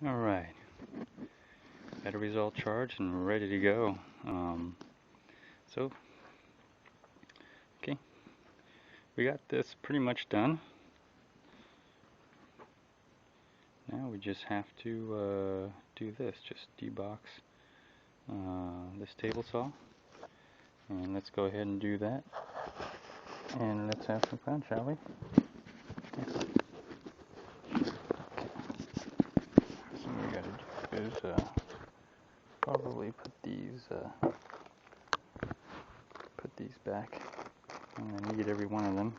Alright, battery's all charged and ready to go. So, okay, we got this pretty much done. Now we just have to do this, just debox this table saw. And let's go ahead and do that. And let's have some fun, shall we? So what we gotta do is probably put these back. I'm gonna need every one of them.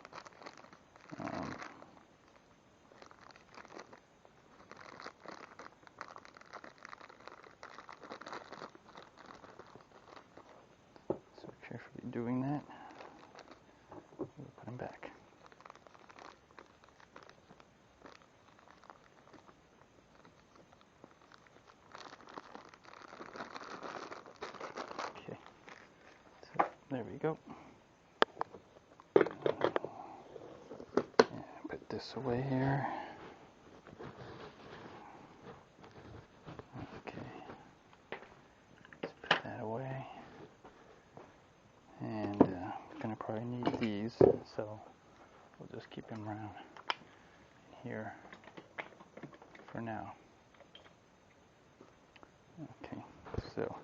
So carefully doing that. We'll put them back. Okay, so there we go. And put this away here. Okay, let's put that away. And I'm gonna probably need these, so we'll just keep them around here for now. Okay, so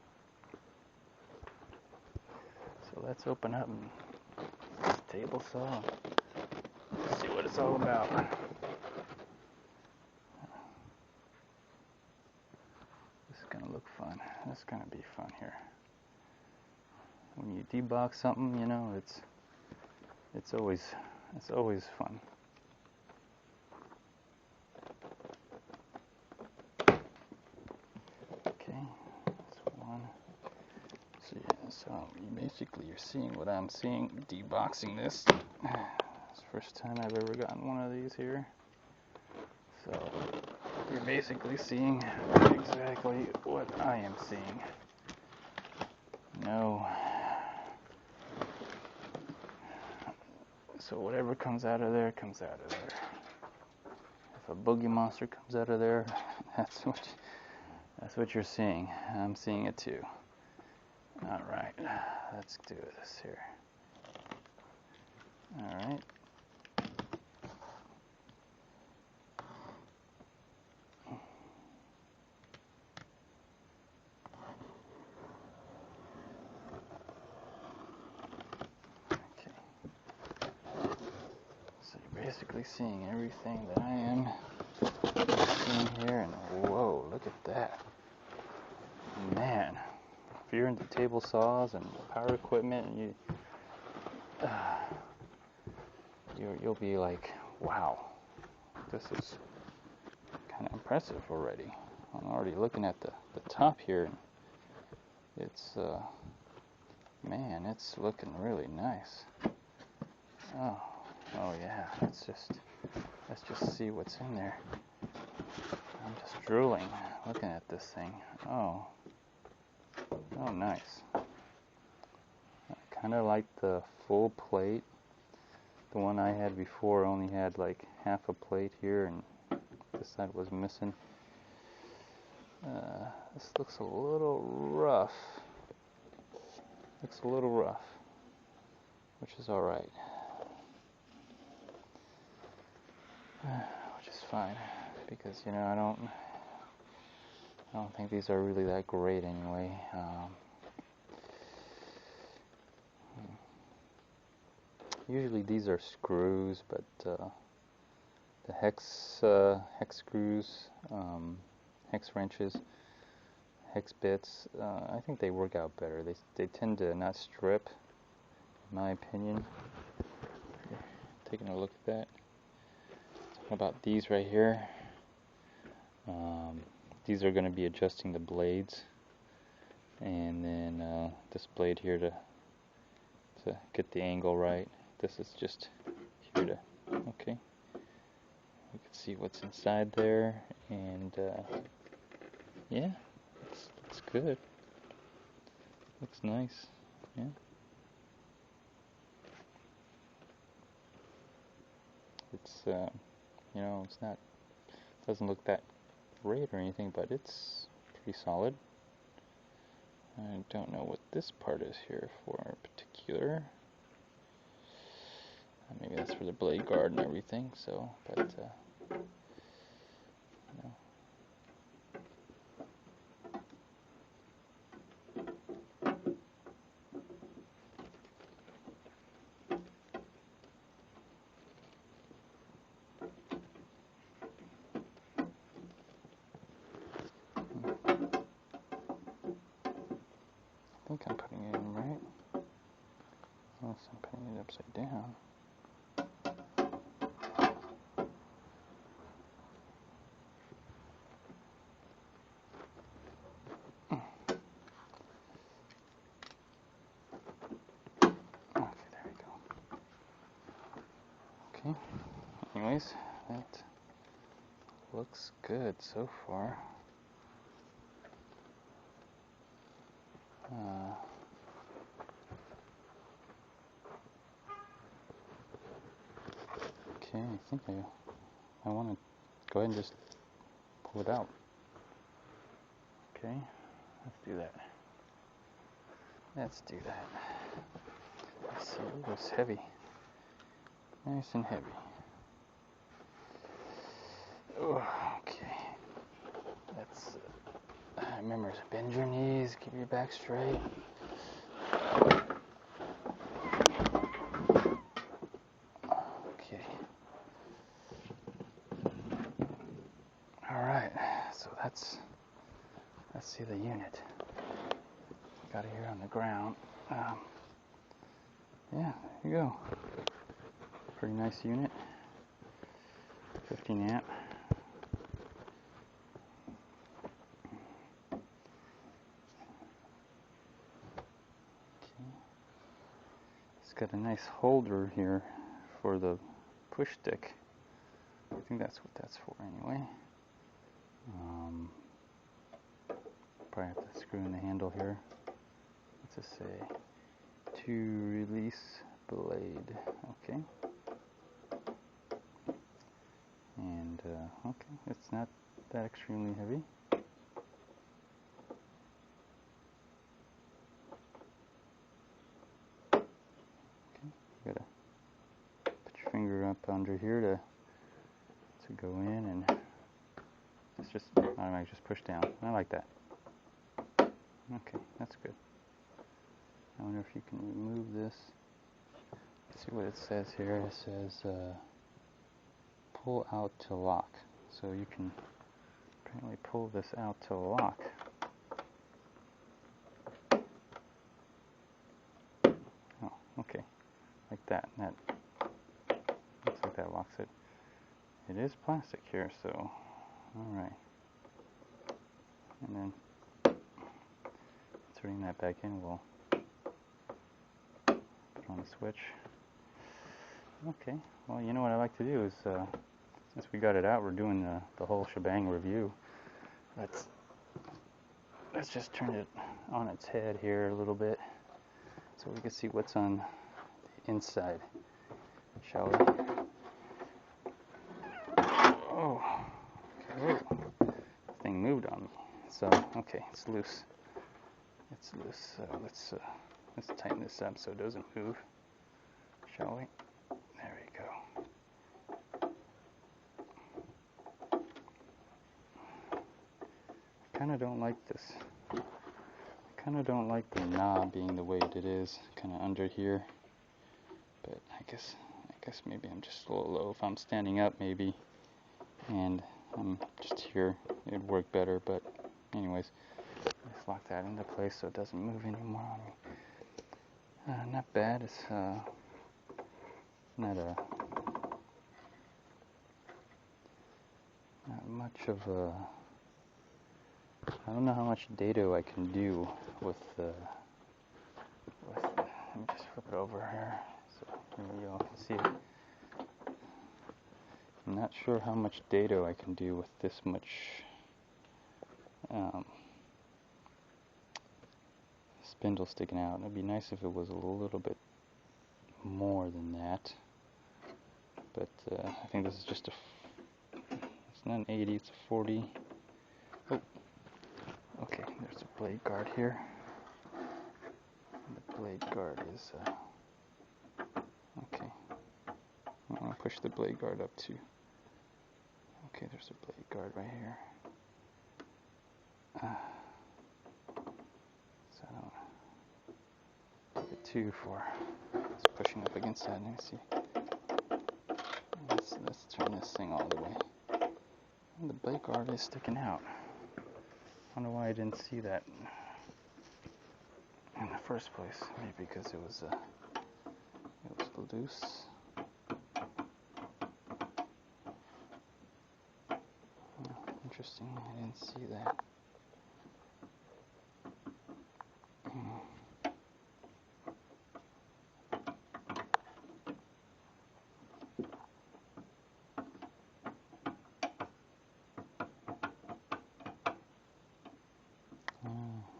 let's open up this table saw and see what it's all about. This is gonna look fun. This is gonna be fun here. When you debox something, you know, it's always fun. Okay, that's one. So yeah, so you're seeing what I'm seeing deboxing this. It's the first time I've ever gotten one of these here. So you're basically seeing exactly what I am seeing. No. So whatever comes out of there comes out of there. If a boogie monster comes out of there, that's what you're seeing. I'm seeing it too. All right, let's do this here. All right. Okay. So you're basically seeing everything that I am seeing here, and whoa, look at that. Man, if you're into table saws and power equipment, and you'll be like, wow, this is kind of impressive already. I'm already looking at the top here, and it's man, it's looking really nice. Oh yeah, let's just see what's in there. I'm just drooling looking at this thing. Oh nice. I kind of like the full plate. The one I had before only had like half a plate here, and this side was missing. This looks a little rough. Which is all right. Which is fine, because you know I don't think these are really that great anyway. Usually these are screws, but the hex screws, hex wrenches, hex bits, I think they work out better. They tend to not strip, in my opinion. Taking a look at that. What about these right here? These are going to be adjusting the blades, and then this blade here to get the angle right. This is just here to, okay. You can see what's inside there, and yeah, it's good. Looks nice, yeah. It's you know, doesn't look that great or anything, but it's pretty solid. I don't know what this part is here for in particular. Maybe that's for the blade guard and everything, so, but, you know. I think I'm putting it in right, unless I'm putting it upside down. Okay, anyways, that looks good so far. Okay, I think I want to go ahead and just pull it out. Okay, let's do that. Let's do that. Let's see, ooh, it's heavy. Nice and heavy. Oh, okay. Let's, remember to bend your knees, keep your back straight. Okay. Alright, so let's see the unit. Got it here on the ground. Yeah, there you go. Pretty nice unit. 15 amp. Okay. It's got a nice holder here for the push stick. I think that's what that's for anyway. Probably have to screw in the handle here. What's this say? To release blade. Okay. And, okay, it's not that extremely heavy. Okay, you gotta put your finger up under here to go in, and it's just automatically just push down. I like that. Okay, that's good. I wonder if you can remove this. Let's see what it says here. It says pull out to lock. So you can apparently pull this out to lock. Oh, okay. Like that. That looks like that locks it. It is plastic here, so alright. And then inserting that back in, we'll put on the switch. Okay, well, you know what I like to do is, since we got it out, we're doing the whole shebang review. Let's just turn it on its head here a little bit, so we can see what's on the inside, shall we? Oh, okay. Whoa. The thing moved on me. So, okay, it's loose. It's loose. So let's tighten this up so it doesn't move, shall we? There we go. I kind of don't like this. I kind of don't like the knob being the way it is, kind of under here. But I guess maybe I'm just a little low. If I'm standing up, maybe, and I'm just here, it'd work better. But anyways, let's lock that into place so it doesn't move anymore on me. Not bad. It's not much of a. I don't know how much dado I can do with. Let me just flip it over here so maybe y'all can see it. I'm not sure how much dado I can do with this much spindle sticking out. It'd be nice if it was a little bit more than that. But I think this is just it's not an 80, it's a 40. Oh, okay, there's a blade guard here. And the blade guard is, okay. I want to push the blade guard up too. Okay, there's a blade guard right here. So I don't give it too far. It's pushing up against that. Let me see. Let's turn this thing all the way. And the blade guard is sticking out. I wonder why I didn't see that in the first place. Maybe because it was loose. Oh, interesting. I didn't see that.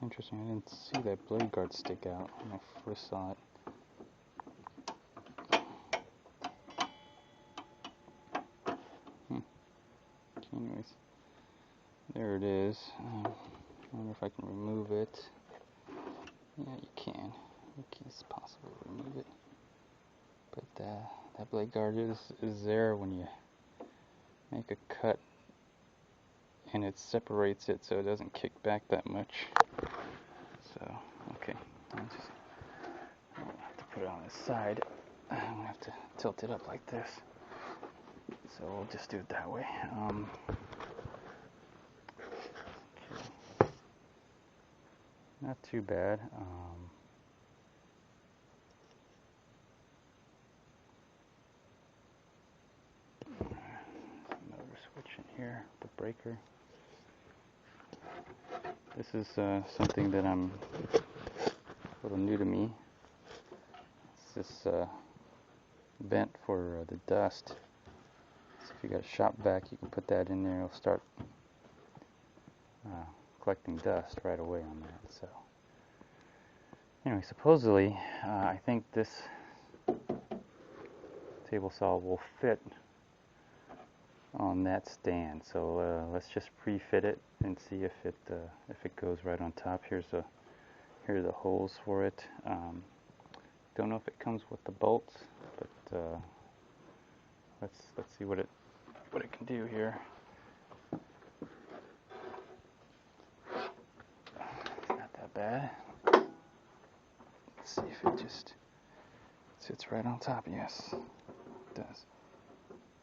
Interesting, I didn't see that blade guard stick out when I first saw it. Anyways, there it is. I wonder if I can remove it. Yeah, you can. It's possible to remove it. But that blade guard is there when you make a cut, and it separates it so it doesn't kick back that much. So, okay, I'll have to put it on the side. I'm gonna have to tilt it up like this. So we'll just do it that way. Okay. Not too bad. Another switch in here, the breaker. This is something that I'm a little new to me. It's this vent for the dust. So if you got a shop vac, you can put that in there. It'll start collecting dust right away on that. So anyway, supposedly I think this table saw will fit on that stand. So let's just pre-fit it and see if it goes right on top. Here are the holes for it. Don't know if it comes with the bolts, but let's see what it can do here. It's not that bad. Let's see if it just sits right on top. Yes, it does.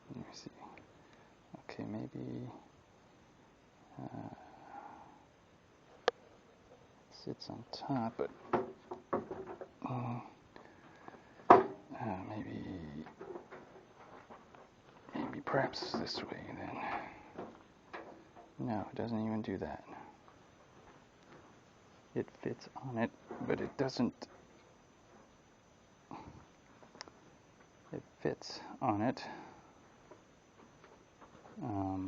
Let me see. Okay, maybe sits on top, but maybe perhaps this way then. No, it doesn't even do that. It fits on it, but it doesn't. It fits on it. Let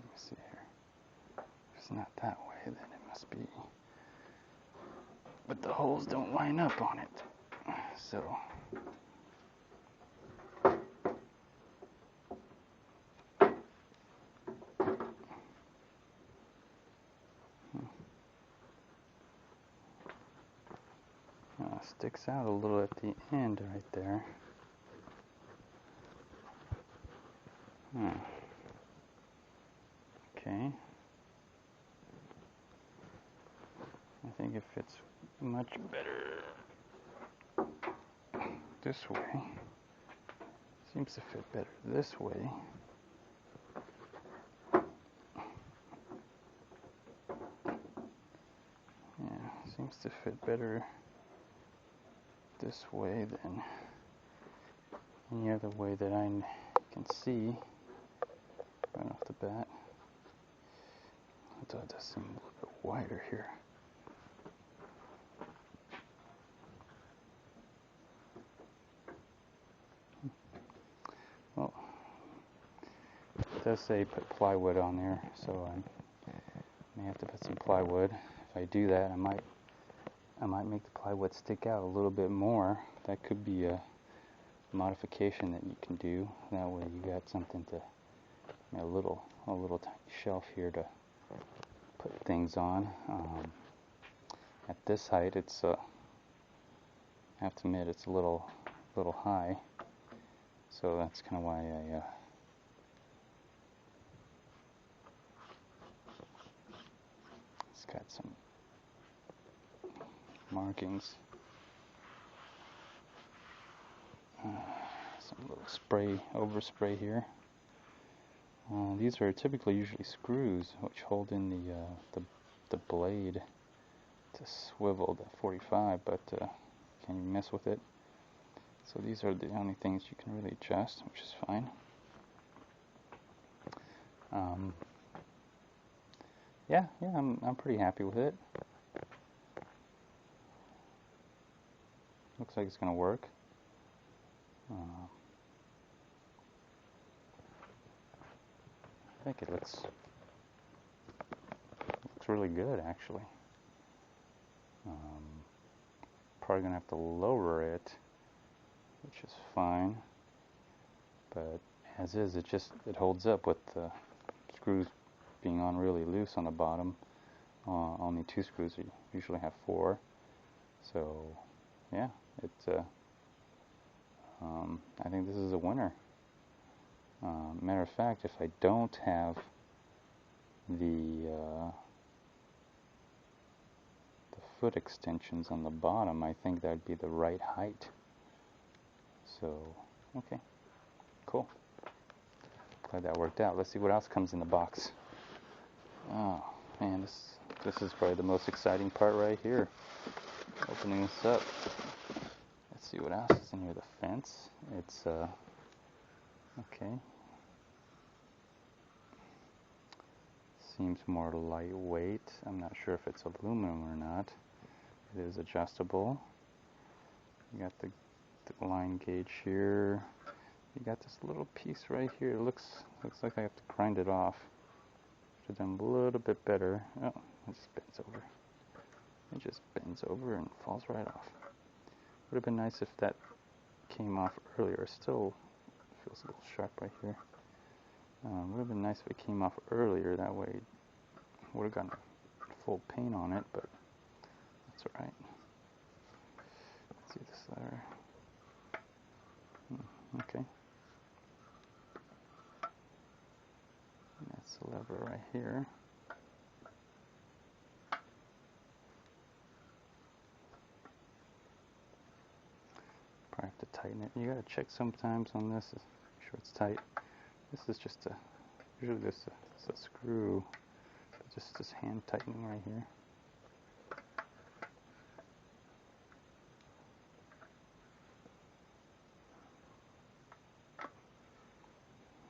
me see here. If it's not that way, then it must be. But the holes don't line up on it. So. Sticks out a little at the end right there. Okay. I think it fits much better this way. Seems to fit better this way. Yeah, seems to fit better this way than any other way that I can see right off the bat. Although it does seem a little bit wider here. Well, it does say put plywood on there, so I may have to put some plywood. If I do that, I might make the plywood stick out a little bit more. That could be a modification that you can do. That way you got something to a little tiny shelf here to put things on. At this height, it's I have to admit it's a little high, so that's kind of why it's got some markings, some little overspray here. These are typically usually screws which hold in the blade to swivel the 45, but can you mess with it? So these are the only things you can really adjust, which is fine. Yeah, I'm pretty happy with it. Looks like it's gonna work. I think it looks really good, actually. Probably gonna have to lower it, which is fine. But as is, it holds up with the screws being on really loose on the bottom. Only 2 screws. You usually have 4. So yeah, I think this is a winner. Matter of fact, if I don't have the foot extensions on the bottom, I think that'd be the right height. So, okay, cool. Glad that worked out. Let's see what else comes in the box. Oh man, this is probably the most exciting part right here. Opening this up. Let's see what else is in here. The fence. It's okay. Seems more lightweight. I'm not sure if it's aluminum or not. It is adjustable. You got the line gauge here. You got this little piece right here. It looks like I have to grind it off. Should have done a little bit better. Oh, it just bends over. It just bends over and falls right off. Would have been nice if that came off earlier. Still feels a little sharp right here. Would have been nice if it came off earlier. That way, would have gotten full paint on it. But that's all right. Let's see this lever. Okay. And that's the lever right here. Probably have to tighten it. You gotta check sometimes on this. Make sure it's tight. This is just usually this is a screw. But just this hand tightening right here.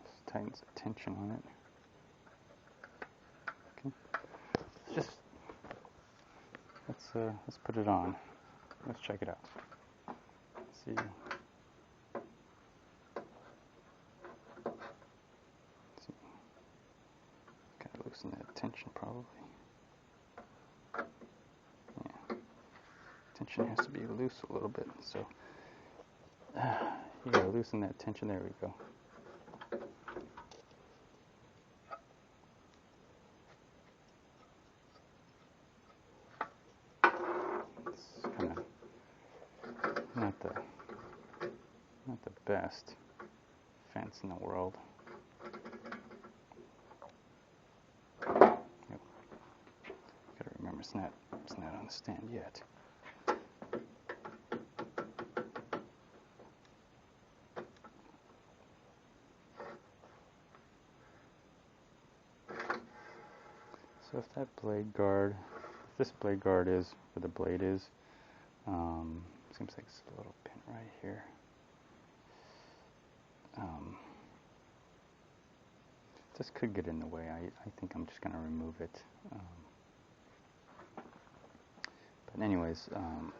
Just tightens the tension on it. Okay. Let's put it on. Let's check it out. Let's see. Gotta loosen that tension probably. Yeah. Tension has to be loose a little bit, so you gotta loosen that tension. There we go. It's kind of not the best fence in the world. Gotta remember it's not on the stand yet. So if that blade guard, if this blade guard is where the blade is, seems like it's a little pin right here. This could get in the way. I think I'm just going to remove it. But anyways, I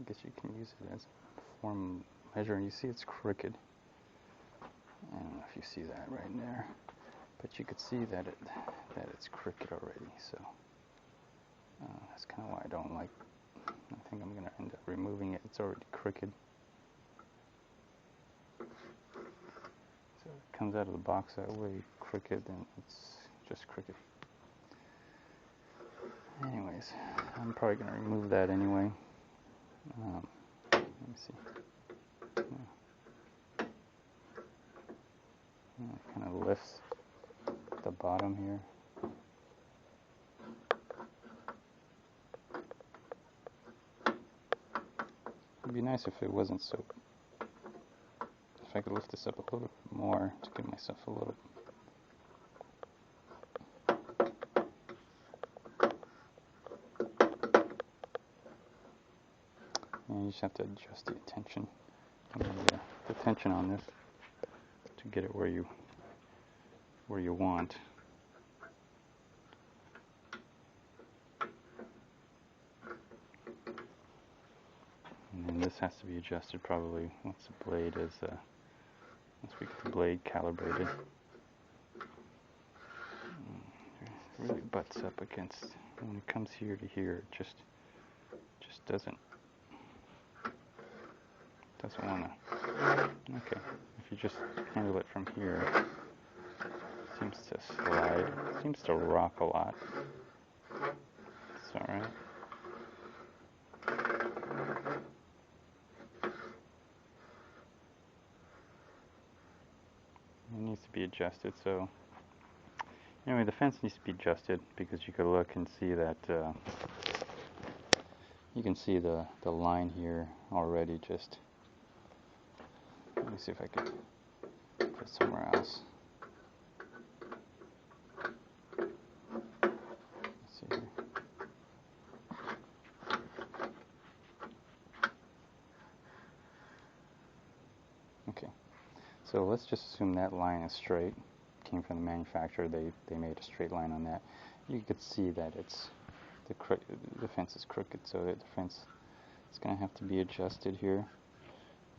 guess you can use it as a form measure. And you see it's crooked. I don't know if you see that right there, but you could see that it's crooked already. So that's kind of why I don't like. I think I'm going to end up removing it. It's already crooked. So it comes out of the box that way crooked, and it's just crooked. Anyways, I'm probably going to remove that anyway. Let me see. It kind of lifts the bottom here. It'd be nice if it wasn't so. If I could lift this up a little bit more to give myself a little. And you just have to adjust the tension, the tension on this to get it where you want. And then this has to be adjusted probably once the blade is once we get the blade calibrated. It really butts up against when it comes here to here. It just doesn't want to. Okay, if you just handle it from here, it seems to slide. It seems to rock a lot. It's all right. It needs to be adjusted. So anyway, the fence needs to be adjusted because you could look and see that you can see the line here already. Just let me see if I could put it somewhere else. Let's see here. Okay, so let's just assume that line is straight. Came from the manufacturer. They made a straight line on that. You could see that it's the fence is crooked, so the fence is going to have to be adjusted here.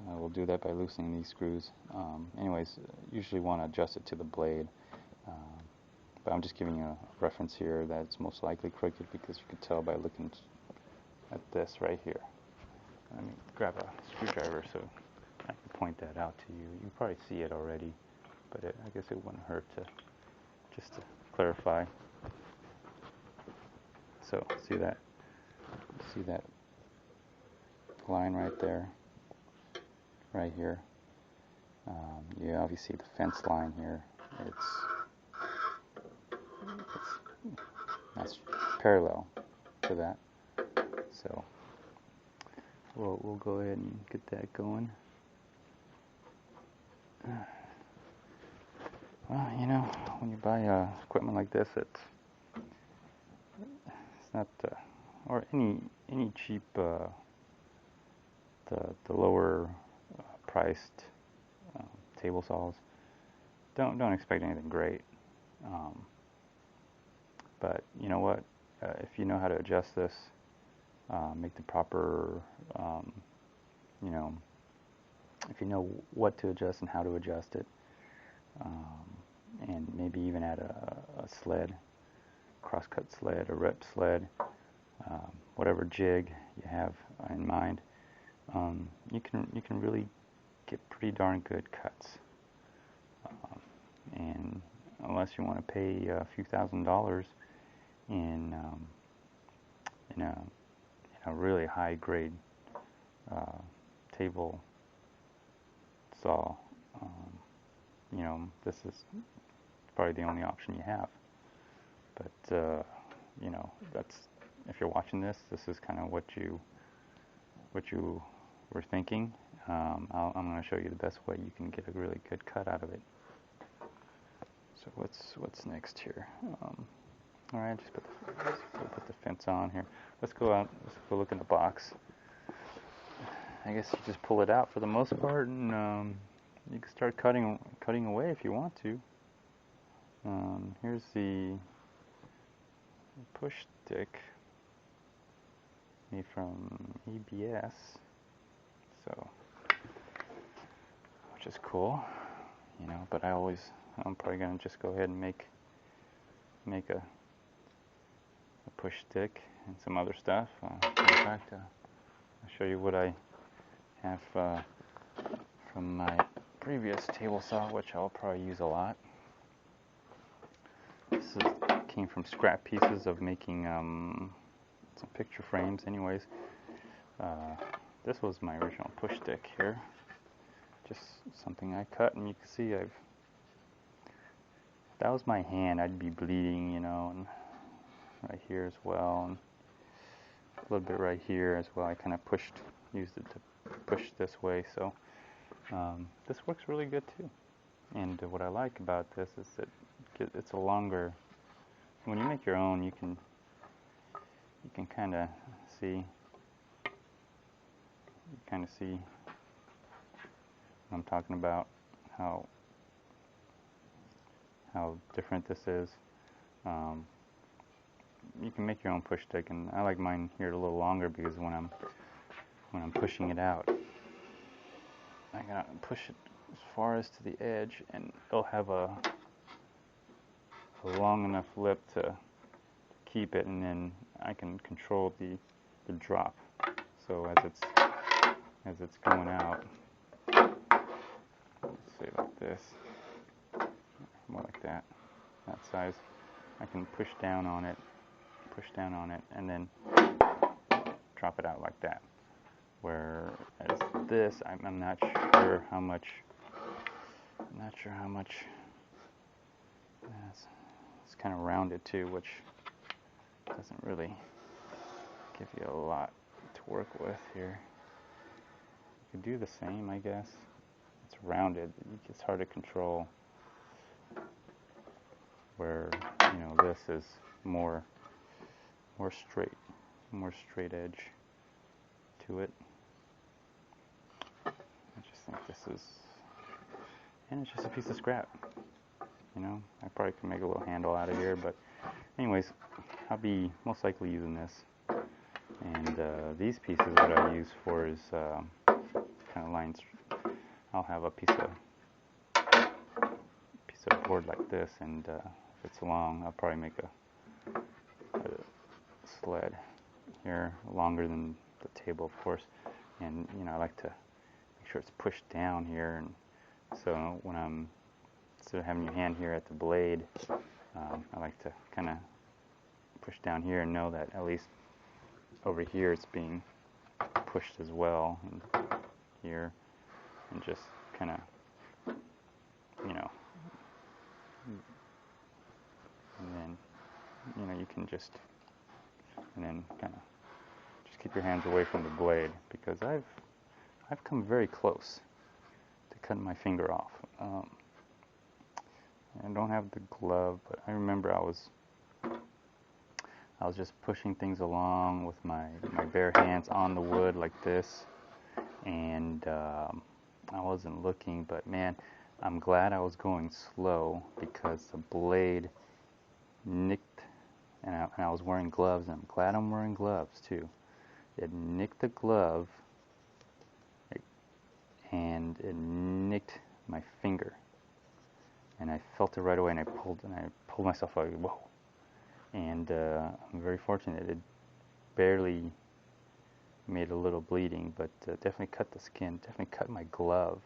We'll do that by loosening these screws. Anyways, usually want to adjust it to the blade, but I'm just giving you a reference here that it's most likely crooked because you could tell by looking at this right here. Let me grab a screwdriver so I can point that out to you. You probably see it already, but I guess it wouldn't hurt to just to clarify. So see that line right there, right here. You obviously see the fence line here. That's parallel to that. So we'll go ahead and get that going. Well, you know, when you buy equipment like this, it's not or any cheap the lower priced table saws. Don't expect anything great. But you know what? If you know how to adjust this, make the proper, you know, if you know what to adjust and how to adjust it, and maybe even add a sled, crosscut sled, a rep sled, whatever jig you have in mind, you can really get pretty darn good cuts. And unless you want to pay a few $1,000s in a really high grade table saw, you know, this is probably the only option you have. But you know, that's, if you're watching this is kind of what you were thinking. I'm going to show you the best way you can get a really good cut out of it. So what's next here? All right, just put the fence on here. Let's go out. Let's go look in the box. I guess you just pull it out for the most part, and you can start cutting away if you want to. Here's the push stick made from ABS, so which is cool, you know. But I'm probably gonna just go ahead and make a push stick and some other stuff. In fact, I'll show you what I have from my previous table saw, which I'll probably use a lot. Came from scrap pieces of making some picture frames. Anyways, this was my original push stick here. Just something I cut, and you can see if that was my hand, I'd be bleeding, you know, and right here as well, and a little bit right here as well. I kind of used it to push this way, so this works really good too. And what I like about this is that it's a longer. When you make your own, you can kind of see what I'm talking about, how different this is. You can make your own push stick, and I like mine here a little longer because when I'm pushing it out, I gotta push it as far as to the edge, and it'll have a long enough lip to keep it, and then I can control the drop. So as it's going out, let's say like this, more like that size, I can push down on it, and then drop it out like that. Whereas this, I'm not sure how much. It's kind of rounded too, which doesn't really give you a lot to work with here. You could do the same, I guess. It's rounded. It's hard to control. Where, you know, this is more straight edge to it. I just think this is, and it's just a piece of scrap. You know, I probably can make a little handle out of here, but anyways, I'll be most likely using this. And these pieces, what I use for is kind of lines. I'll have a piece of board like this, and if it's long, I'll probably make a sled here, longer than the table, of course. And you know, I like to make sure it's pushed down here, and so when I'm instead of having your hand here at the blade, I like to kind of push down here and know that at least over here it's being pushed as well, and here, and just kind of, you know, and then, you know, you can just, and then kind of just keep your hands away from the blade, because I've come very close to cutting my finger off. I don't have the glove, but I remember I was just pushing things along with my bare hands on the wood like this, and I wasn't looking, but man, I'm glad I was going slow, because the blade nicked, and I was wearing gloves, and I'm glad I'm wearing gloves too. It nicked the glove, and it nicked my finger. And I felt it right away, and I pulled myself out. Whoa! And I'm very fortunate. It barely made a little bleeding, but definitely cut the skin. Definitely cut my glove.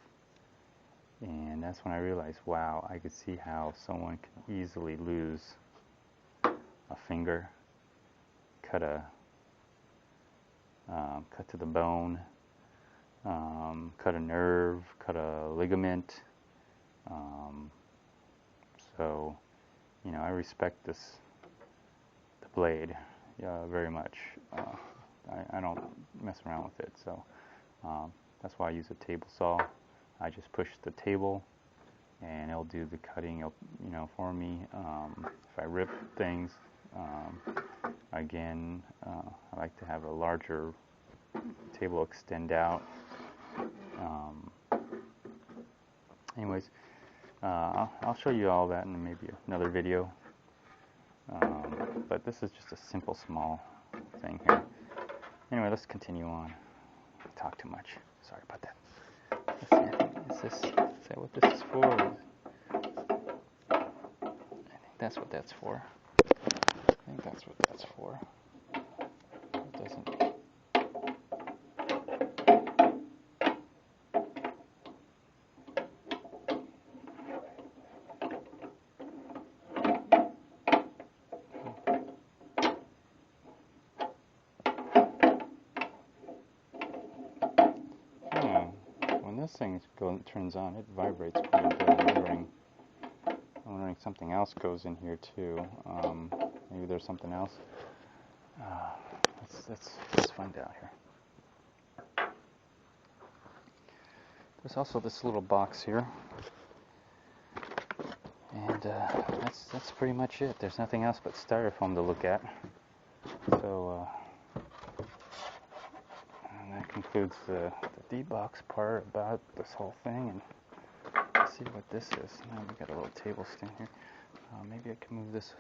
And that's when I realized, wow, I could see how someone can easily lose a finger, cut to the bone, cut a nerve, cut a ligament. So, you know, I respect the blade very much. I don't mess around with it, so that's why I use a table saw. I just push the table, and it'll do the cutting, you know, for me. If I rip things, again, I like to have a larger table extend out. Anyways. I'll show you all that in maybe another video, but this is just a simple, small thing here. Anyway, let's continue on. I talk too much. Sorry about that. Is that what this is for? I think that's what that's for. It doesn't. this thing turns on. It vibrates pretty good. I'm wondering something else goes in here too. Maybe there's something else. Let's find out here. There's also this little box here, and that's pretty much it. There's nothing else but styrofoam to look at. So and that concludes the D-box part about this whole thing. And let's see what this is. Now we got a little table stand here. Maybe I can move this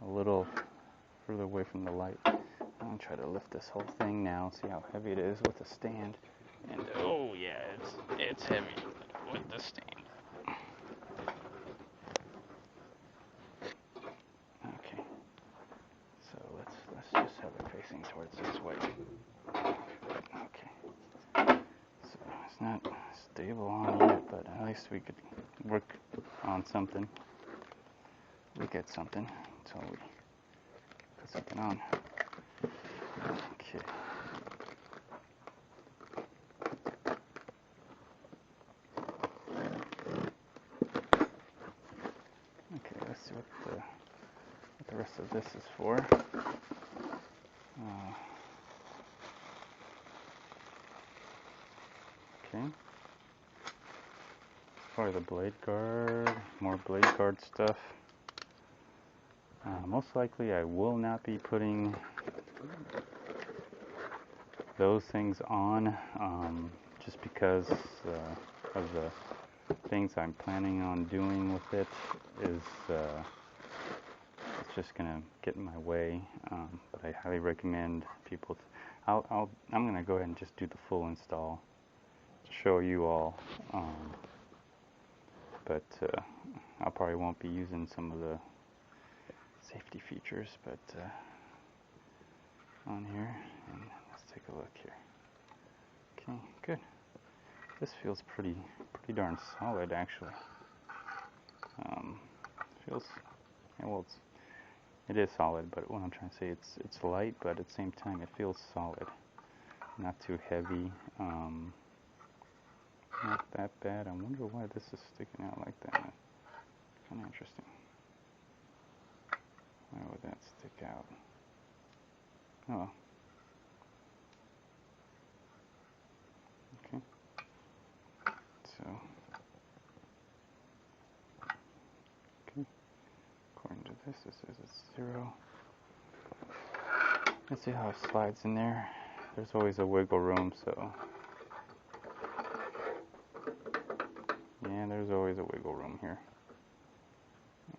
a little further away from the light. I'm gonna try to lift this whole thing now. See how heavy it is with the stand. And oh yeah, it's heavy with the stand. Okay, so let's just have it facing towards this way. Okay, so it's not stable on yet, but at least we could work on something. We get something until we put something on. Okay. Okay, let's see what the rest of this is for. Okay. For the blade guard, more blade guard stuff. Most likely I will not be putting those things on, just because of the things I'm planning on doing with it is it's just gonna get in my way. But I highly recommend people. I'm gonna go ahead and just do the full install to show you all. But I probably won't be using some of the safety features, but on here, and let's take a look here. Okay, good. This feels pretty darn solid, actually. Feels, yeah, well, it is solid, but what I'm trying to say, it's light, but at the same time, it feels solid. Not too heavy. Not that bad. I wonder why this is sticking out like that. Kind of interesting. Why would that stick out? Oh. Okay. So. Okay. According to this says it's 0. Let's see how it slides in there. There's always a wiggle room, so. Yeah, there's always a wiggle room here.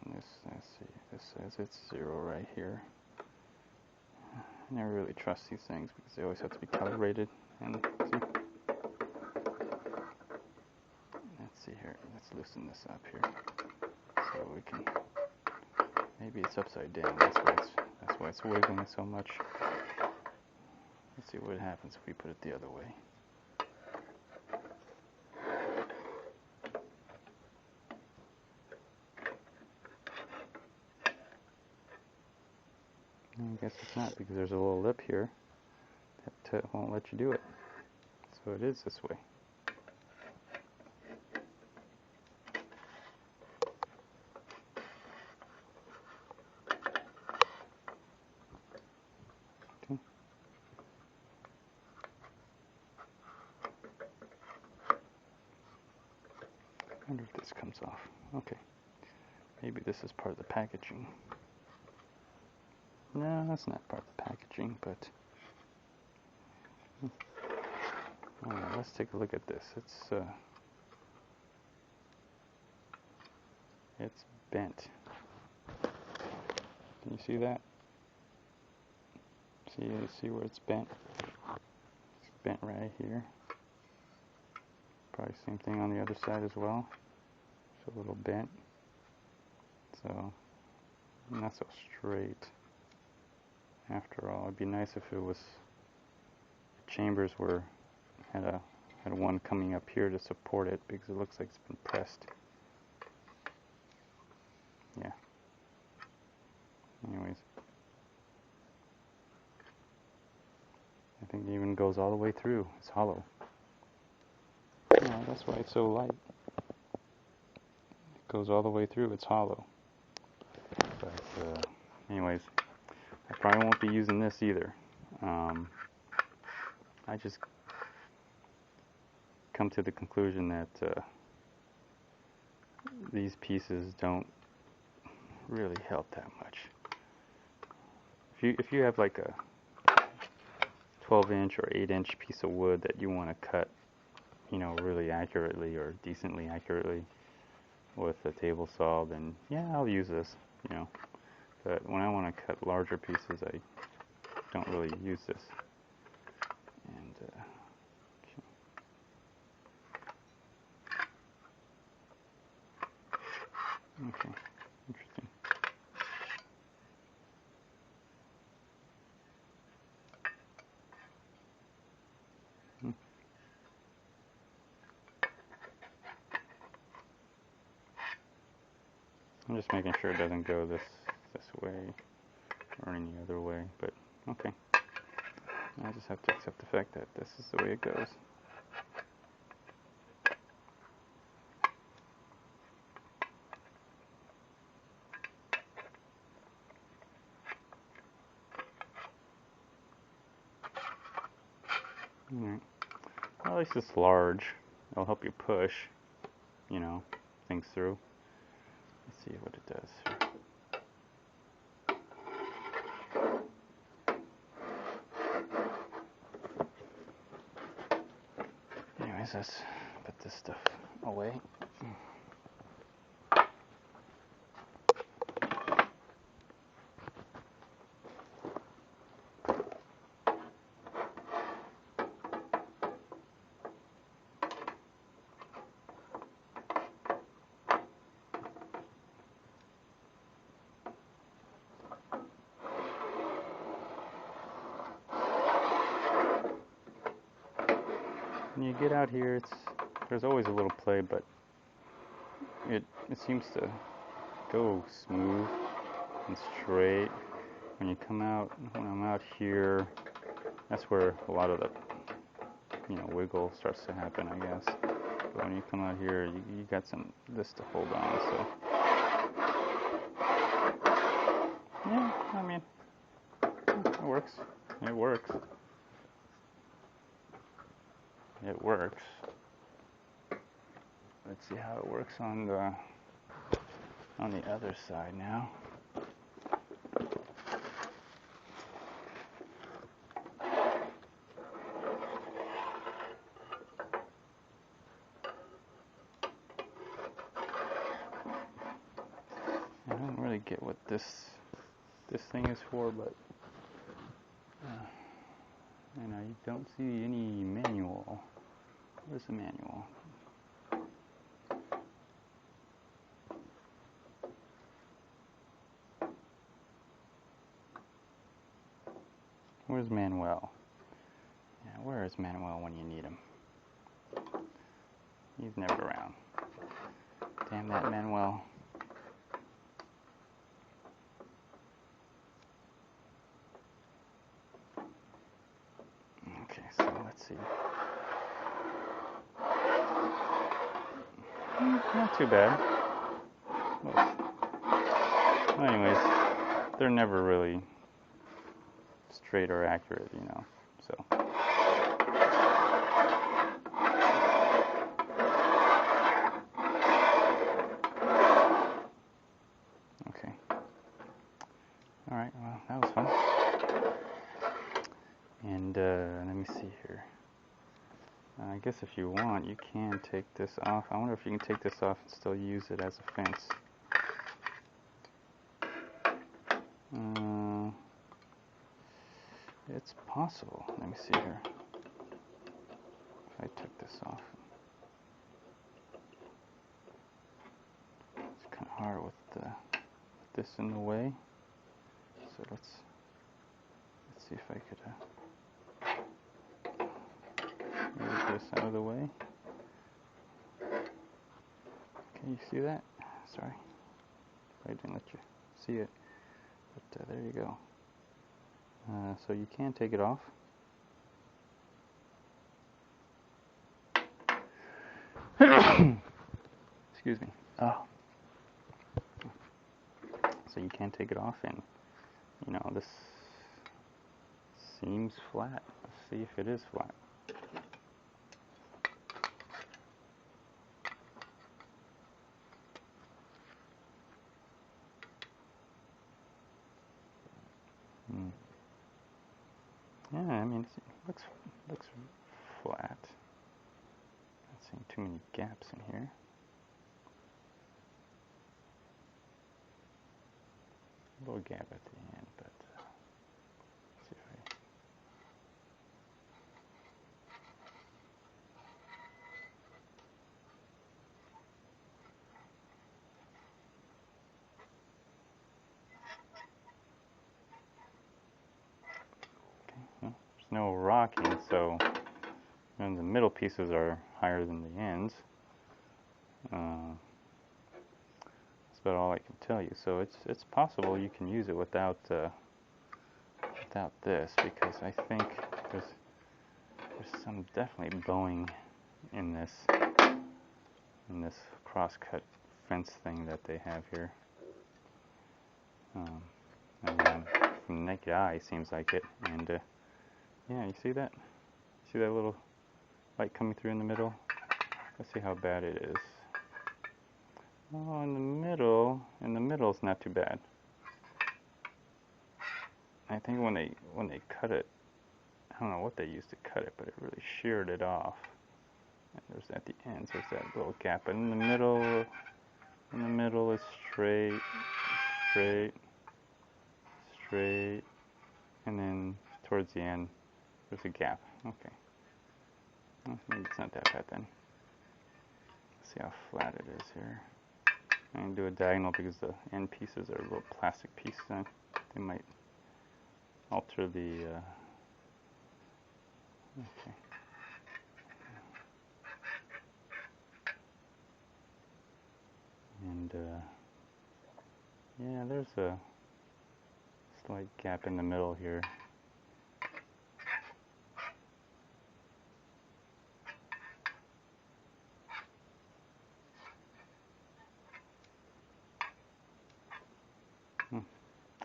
And this, let's see, this says it's 0 right here. I never really trust these things because they always have to be calibrated. And see. Let's see here. Let's loosen this up here so we can. Maybe it's upside down. That's why it's wiggling so much. Let's see what happens if we put it the other way. I guess it's not, because there's a little lip here that won't let you do it. So it is this way. Okay. I wonder if this comes off. Okay. Maybe this is part of the packaging. No, that's not part of the packaging, but let's take a look at this. It's bent. Can you see that? See where it's bent? It's bent right here. Probably same thing on the other side as well. It's a little bent. So not so straight. After all, it'd be nice if it was the chambers had one coming up here to support it, because it looks like it's been pressed. Yeah. Anyways, I think it even goes all the way through. It's hollow. That's why it's so light. It goes all the way through. It's hollow. But anyways, I probably won't be using this either. I just come to the conclusion that these pieces don't really help that much. If you have like a 12-inch or 8-inch piece of wood that you want to cut, you know, really accurately or decently accurately with a table saw, then yeah, I'll use this, you know. But when I want to cut larger pieces, I don't really use this. And okay, interesting. I'm just making sure it doesn't go this way or any other way, but okay. I just have to accept the fact that this is the way it goes. Alright. Well, at least it's large. It'll help you push, you know, things through. Let's see what it does. Anyways, let's put this stuff away. When you get out here, there's always a little play, but it seems to go smooth and straight. When you come out, when I'm out here, that's where a lot of the, you know, wiggle starts to happen, I guess. But when you come out here, you got this to hold on, so. Yeah, I mean, it works. It works. It works. Let's see how it works on the other side now. I don't really get what this thing is for, but and I don't see any manual. Where's the manual? Where's Manuel? Yeah, where is Manuel when you need him? He's never around. Damn that Manuel. Okay, so let's see. Not too bad. Well, anyways, they're never really straight or accurate, you know, so. Okay. Alright, well, that was fun. And let me see here. I guess if you want, you can take this off. I wonder if you can take this off and still use it as a fence. It's possible. Let me see here. If I took this off. It's kind of hard with this in the way. So let's see if I could move this out of the way. Can you see that? Sorry, I didn't let you see it. But there you go. So you can take it off. Excuse me. Oh. So you can't take it off, and you know, this seems flat. Let's see if it is flat. Yeah, I mean, it looks flat. Not seeing too many gaps in here. A little gap at the end, but let's see if okay, well, there's no rocking, so the middle pieces are higher than the ends. That's about all I can tell you. So it's possible you can use it without this, because I think there's some definitely bowing in this cross-cut fence thing that they have here. I mean, from the naked eye, it seems like it. And yeah, you see that? See that little light coming through in the middle? Let's see how bad it is. Oh, in the middle it's not too bad. I think when they cut it, I don't know what they used to cut it, but it really sheared it off. And there's at the ends, there's that little gap. But in the middle is straight, straight, straight, and then towards the end, there's a gap. Okay. Well, maybe it's not that bad then. Let's see how flat it is here. I'm going to do a diagonal because the end pieces are little plastic pieces. They might alter the... okay. And yeah, there's a slight gap in the middle here.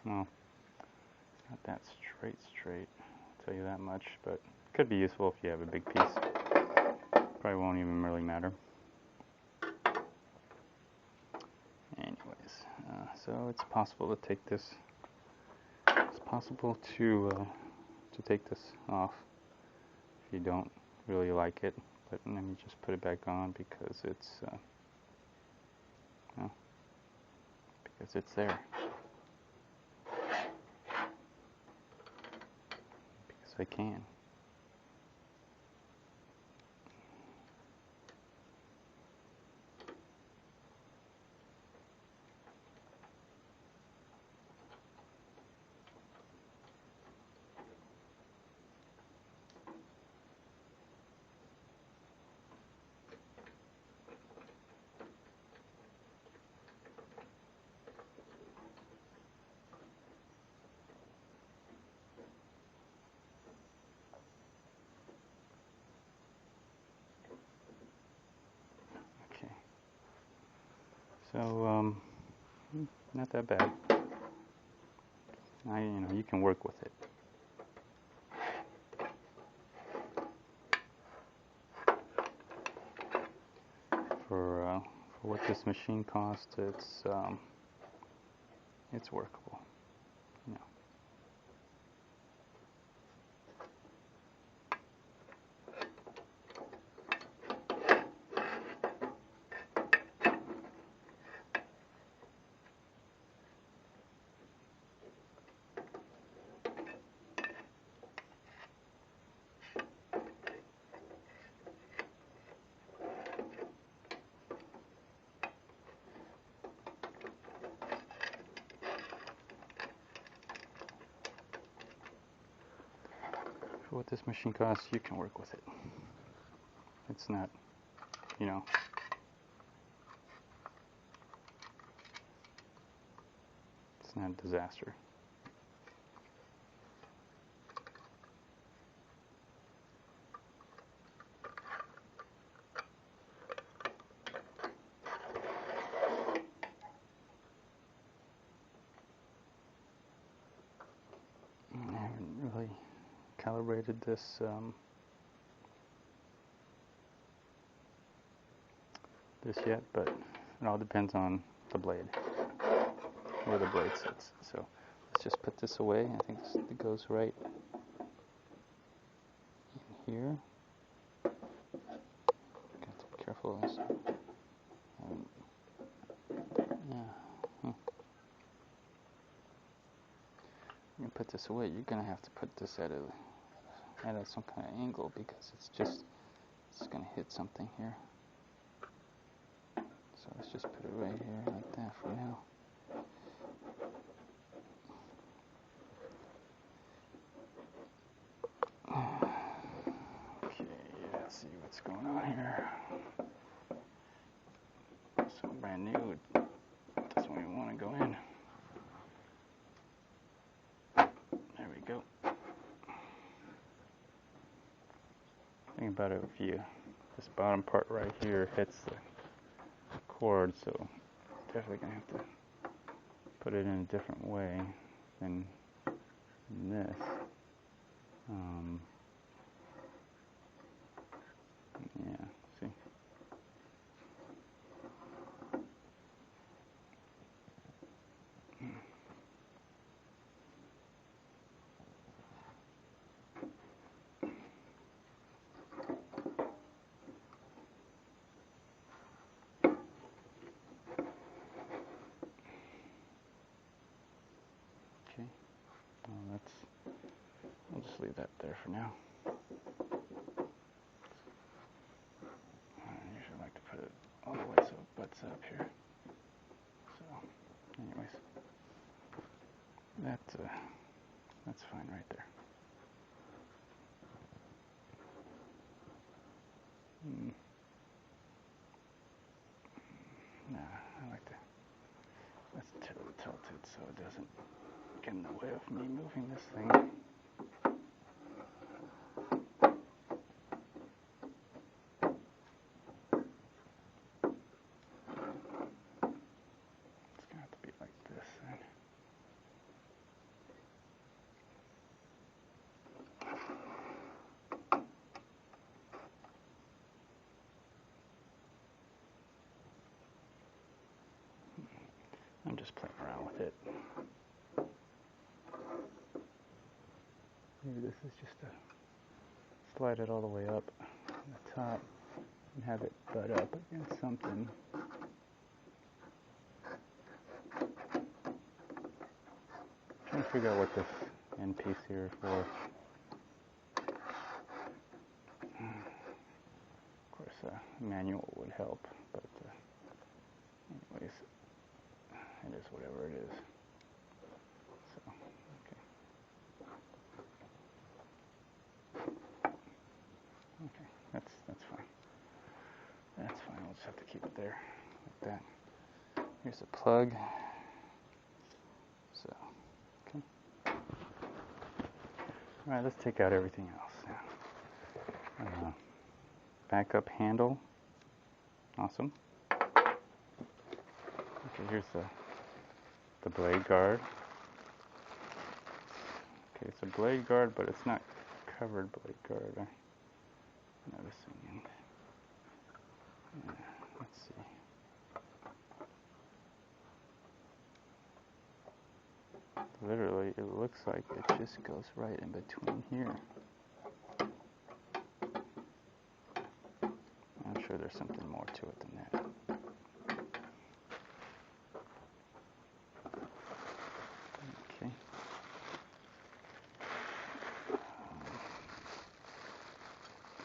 Well, it's not that straight, I'll tell you that much, but it could be useful if you have a big piece. Probably won't even really matter. Anyways, so it's possible to take this. It's possible to take this off if you don't really like it. But let me just put it back on because it's well, because it's there. Because I can. So, not that bad. You can work with it. For what this machine costs, it's workable. For what this machine costs, you can work with it. It's not, it's not a disaster. calibrated this this yet, but it all depends on the blade, where the blade sits. So let's just put this away. I think it goes right in here. Got to be careful of this. I'm gonna put this away. You're gonna have to put this at some kind of angle, because it's gonna hit something here. So let's just put it right here like that for now. Okay, yeah, let's see what's going on here. So brand new, it doesn't even want to go in. There we go. Think about it, if this bottom part right here hits the cord, so definitely gonna have to put it in a different way than this. Yeah, see. Okay, well, I'll just leave that there for now. I usually like to put it all the way so it butts up here. So, anyways, that's fine right there. Nah, I like to. Let's tilt it so it doesn't get in the way of me moving this thing. It's gonna have to be like this then. I'm just playing around with it. Maybe this is just to slide it all the way up on the top and have it butt up against something. Trying to figure out what this end piece here is for. Of course, a manual would help, but anyways, it is whatever it is. So, okay, that's fine. That's fine. We'll just have to keep it there like that. Here's a plug. So, okay. All right, let's take out everything else now. Backup handle. Awesome. Okay, here's the blade guard. Okay, it's a blade guard, but it's not covered blade guard. I'm noticing. Let's see. Literally, it looks like it just goes right in between here. I'm sure there's something more to it than that. Okay.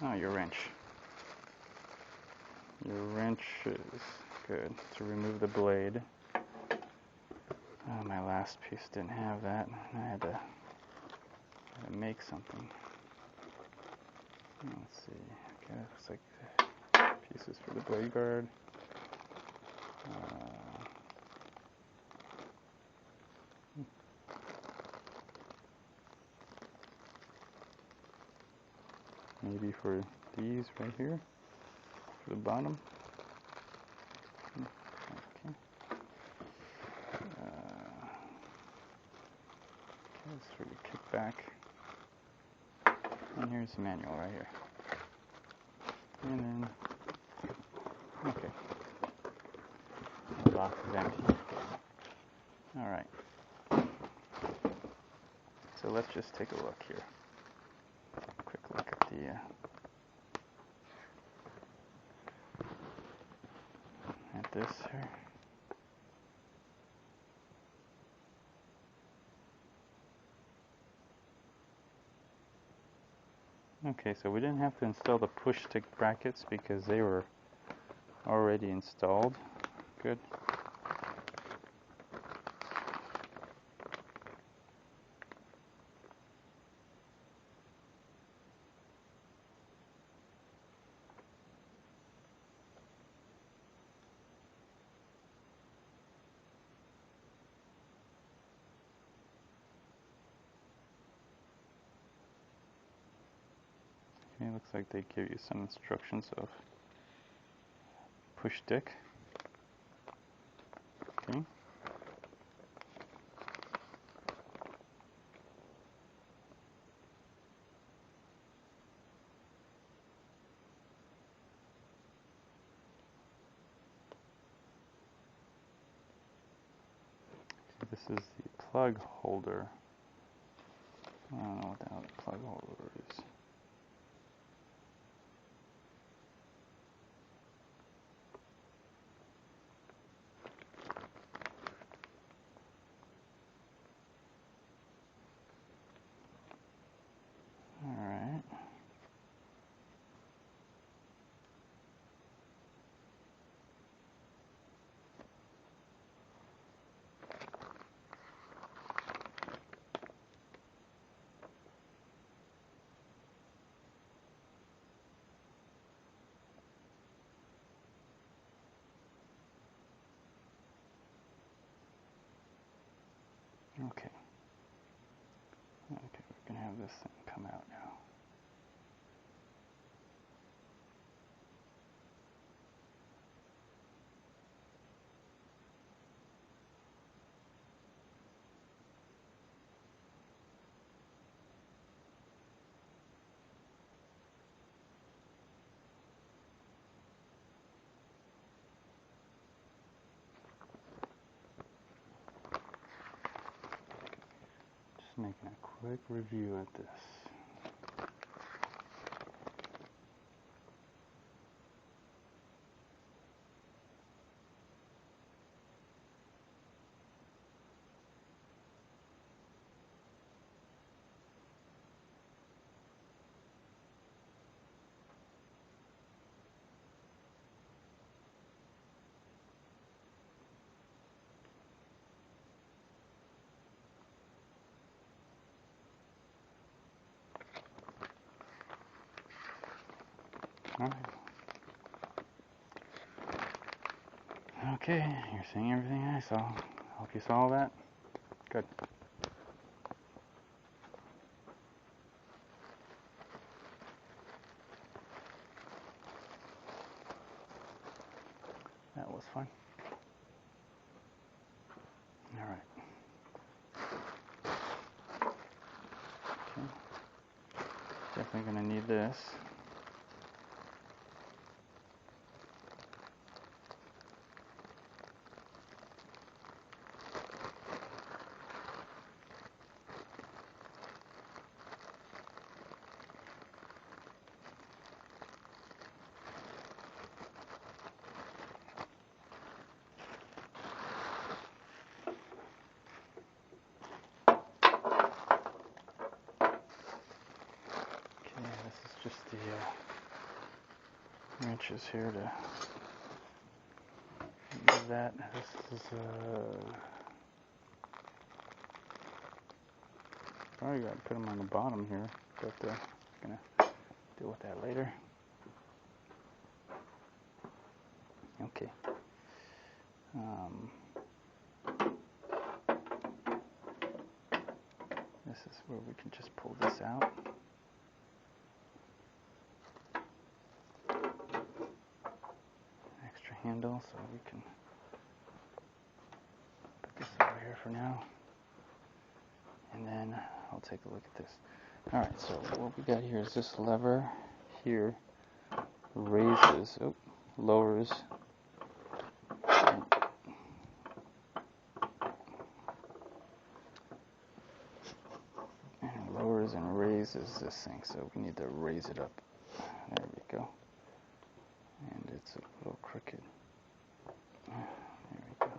Oh, your wrench. Your wrench is good to remove the blade. My last piece didn't have that. I had to make something. Let's see. Okay, looks like pieces for the blade guard. Maybe for these right here, for the bottom. Okay. Okay, this for your kickback. And here's the manual right here. And then, okay. The box is empty. Alright. So let's just take a look here. Quick look at this here. Okay, so we didn't have to install the push stick brackets because they were already installed. Good. Okay, looks like they give you some instructions of push stick. Okay. This is the plug holder. I don't know what the hell the plug holder is. Alright. Okay. Okay, we can have this thing come out now. Just making a quick review at this. Alright. Okay, you're seeing everything I saw. Hope you saw that. Good. That was fun. Alright. Okay. Definitely gonna need this. Just the wrenches here to do that. This is probably got to put them on the bottom here, but I'm gonna deal with that later. Okay. This is where we can just pull this out. Handle, so we can put this over here for now, and then I'll take a look at this. Alright, so what we got here is this lever here raises, lowers, and lowers and raises this thing, so we need to raise it up. There we go. And it's a little crooked. There we go.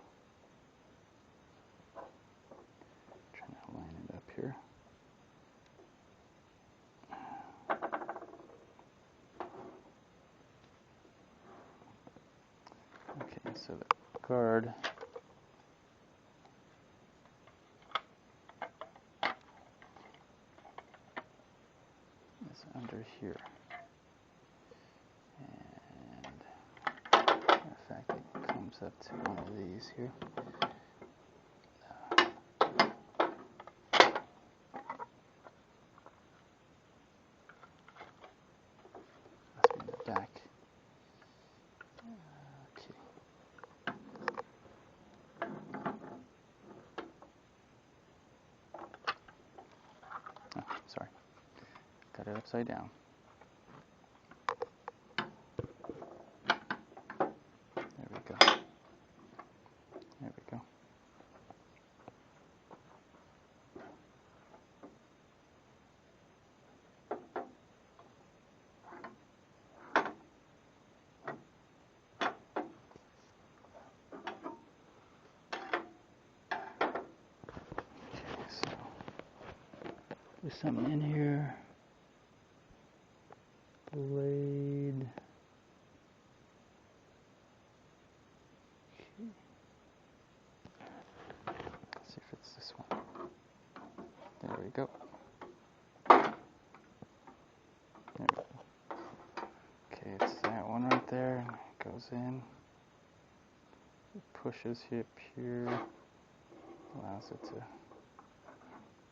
Trying to line it up here. Okay, so the guard is under here. And in fact, it comes up to one of these here. Must be in the back. Okay. Oh, sorry. Got it upside down. There we go. There we go. Okay, so there's something in here. Blade. Okay. Let's see if it's this one. There we go. There we go. Okay, it's that one right there. It goes in. It pushes up here. Allows it to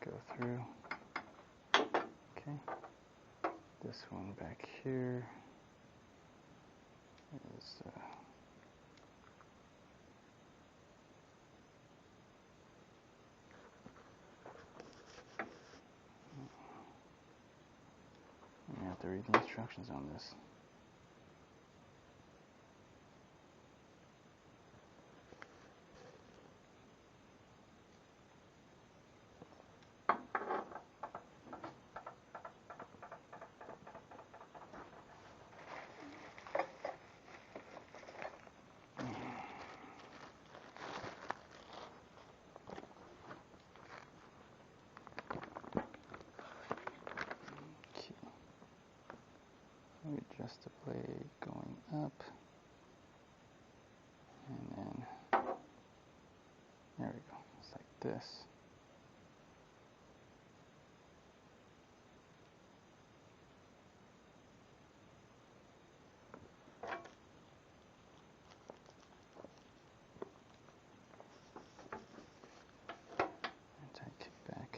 go through. Okay. This one back here is you have to read the instructions on this. Okay. We adjust the blade going up. And then, there we go. It's like this. Anti-kickback.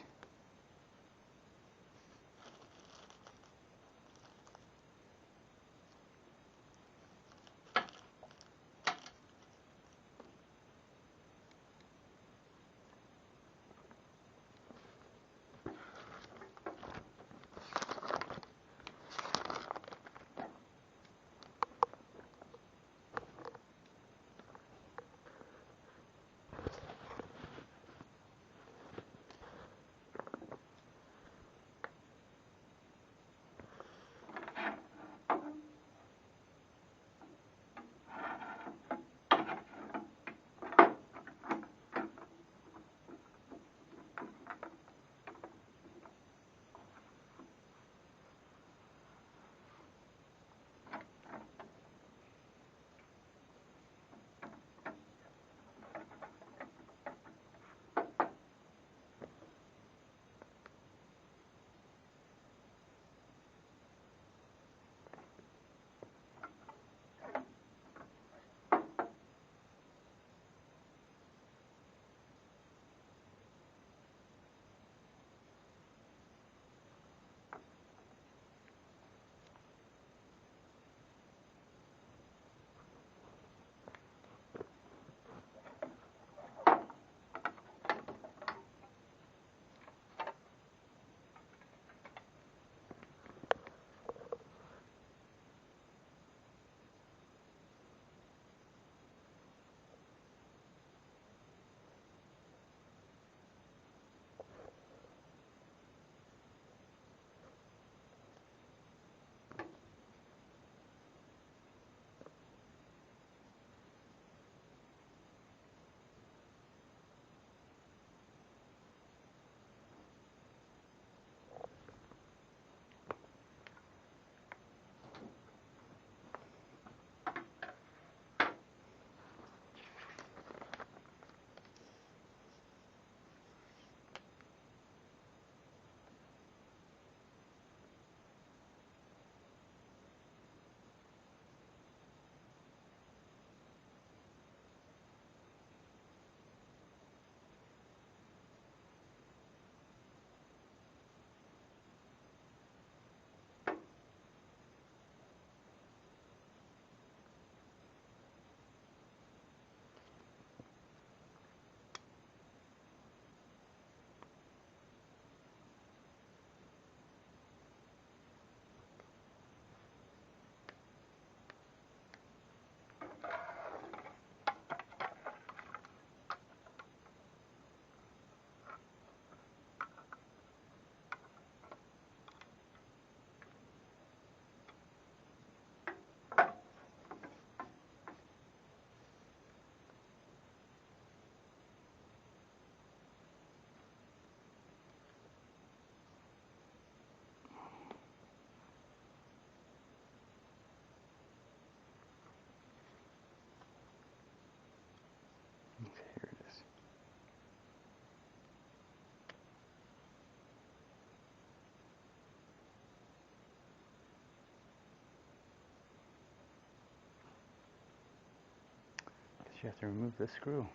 you have to remove this screw.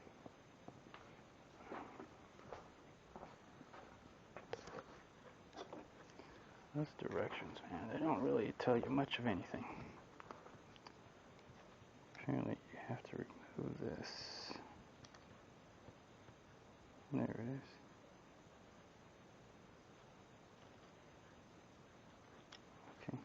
Those directions, man, they don't really tell you much of anything. Apparently you have to remove this. There it is. Okay.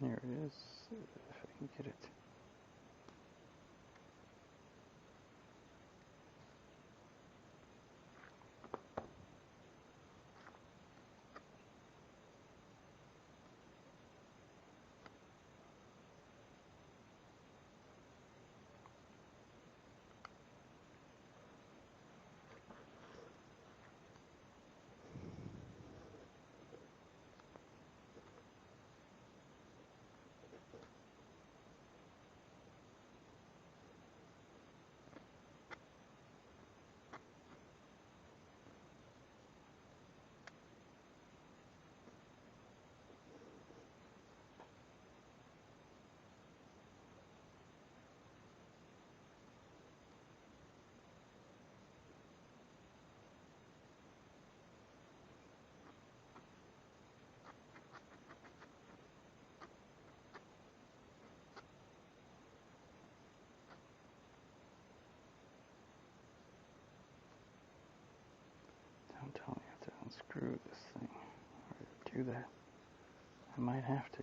There it is, if I can get it. I'm telling you, I have to unscrew this thing. Or do that. I might have to.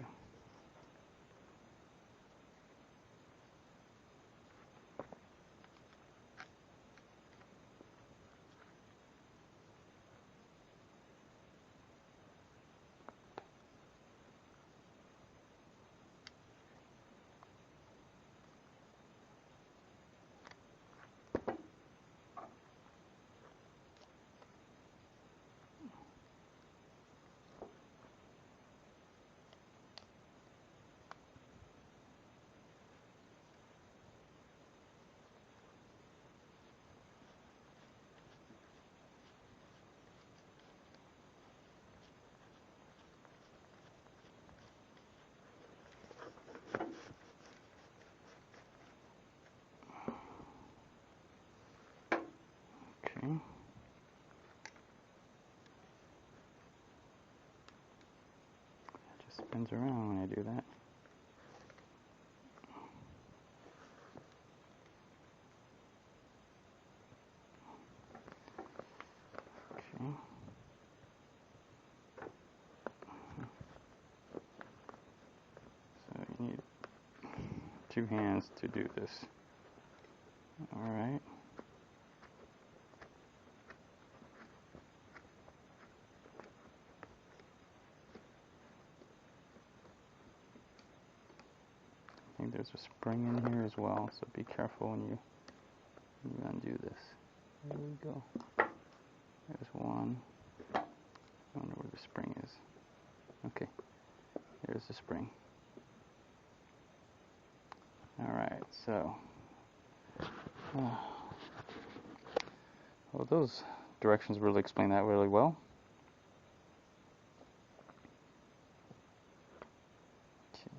Okay. It just spins around when I do that. Okay. So you need 2 hands to do this. All right. I think there's a spring in here as well, so be careful when you undo this. There we go. There's one. I wonder where the spring is. Okay, there's the spring. Alright, so well, those directions really explain that really well. Okay.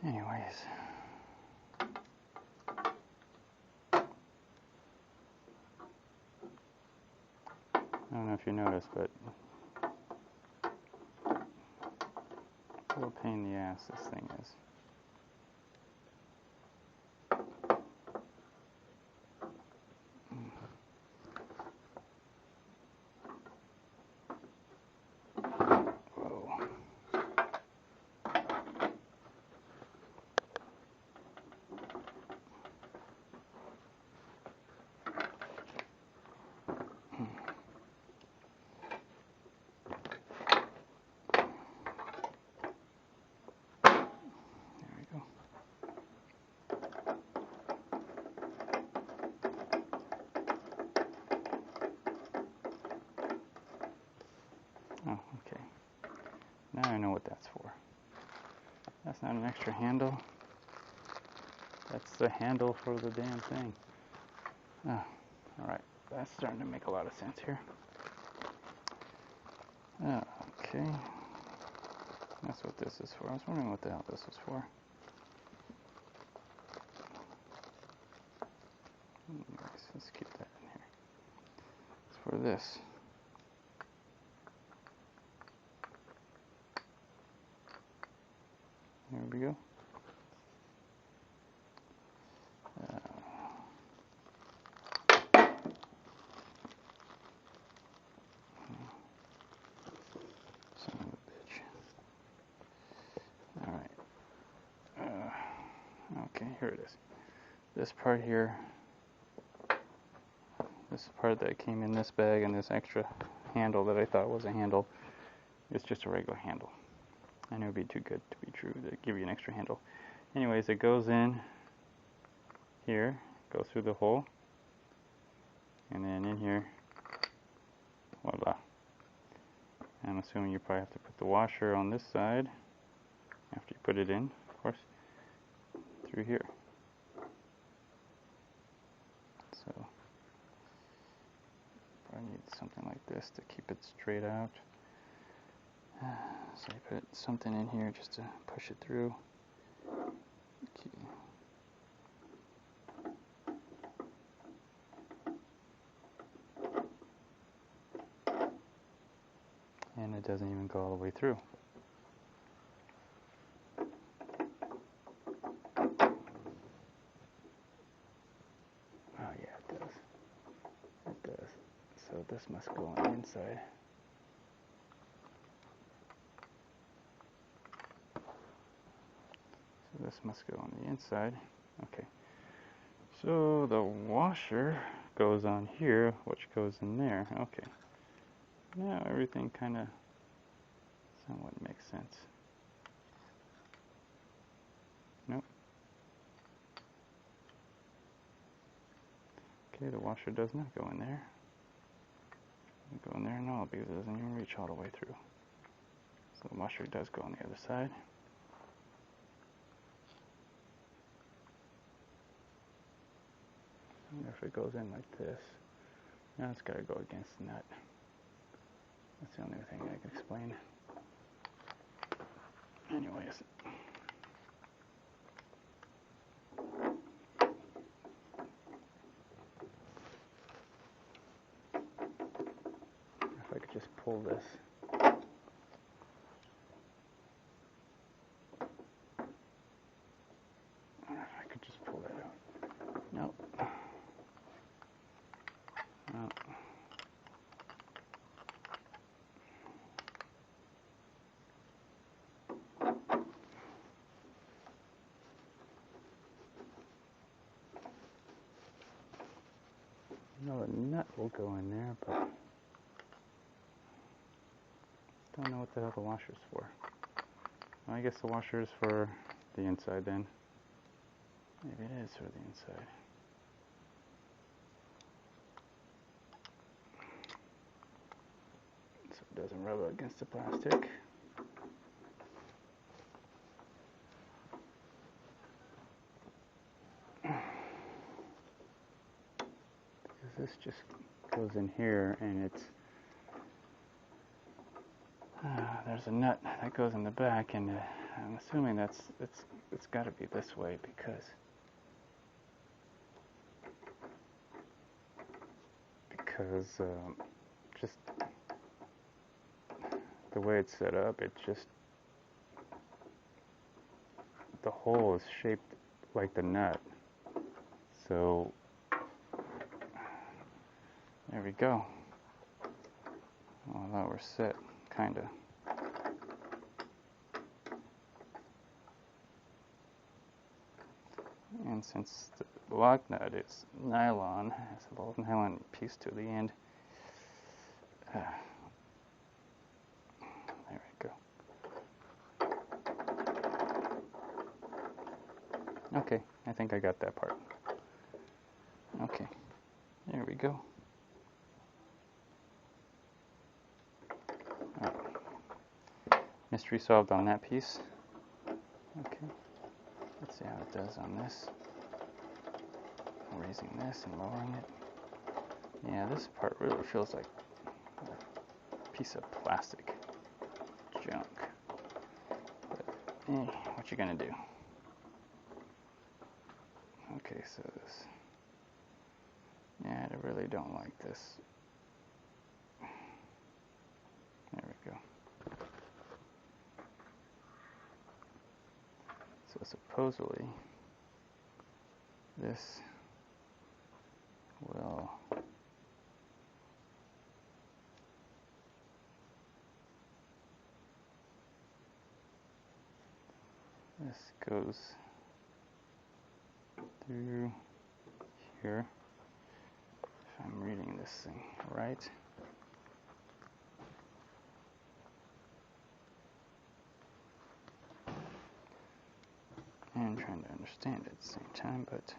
Anyways, I don't know if you noticed, but what a pain in the ass this thing is. Whoa. Now I know what that's for. That's not an extra handle. That's the handle for the damn thing. Oh, alright, that's starting to make a lot of sense here. Okay. That's what this is for. I was wondering what the hell this was for. Anyways, let's keep that in here. It's for this. There we go. Son of a bitch. Alright. Okay, here it is. This part here, this part that came in this bag, and this extra handle that I thought was a handle, is just a regular handle. I knew it would be too good to be true to give you an extra handle. Anyways, it goes in here, goes through the hole, and then in here, voila. I'm assuming you probably have to put the washer on this side, after you put it in, of course, through here. So, probably need something like this to keep it straight out. So you put something in here just to push it through. Okay. And it doesn't even go all the way through. Oh yeah, it does. It does. So this must go on the inside. So this must go on the inside. Okay. So the washer goes on here, which goes in there. Okay. Now everything kind of somewhat makes sense. Nope. Okay, the washer does not go in there. Doesn't go in there at all because it doesn't even reach all the way through. So the washer does go on the other side. I wonder if it goes in like this. Now it's got to go against the nut. That's the only thing I can explain. Anyways. If I could just pull this. If I could just pull that out. Nope. Nope. No, a nut will go in there, but don't know what the hell the washer's for. Well, I guess the washer is for the inside then. Maybe it is for the inside. So it doesn't rub against the plastic. Because this just goes in here and it's there's a nut that goes in the back, and I'm assuming it's got to be this way because just the way it's set up, it just the hole is shaped like the nut. So there we go. Well, now we're set, kinda. And since the lock nut is nylon, has a little nylon piece to the end. There we go. Okay, I think I got that part. Okay, there we go. mystery solved on that piece. Okay, let's see how it does on this. Raising this and lowering it. Yeah, this part really feels like a piece of plastic junk. But, what you gonna do? Okay, so this. Yeah, I really don't like this. There we go. So supposedly, this will goes through here, if I'm reading this thing right. And trying to understand it at the same time, but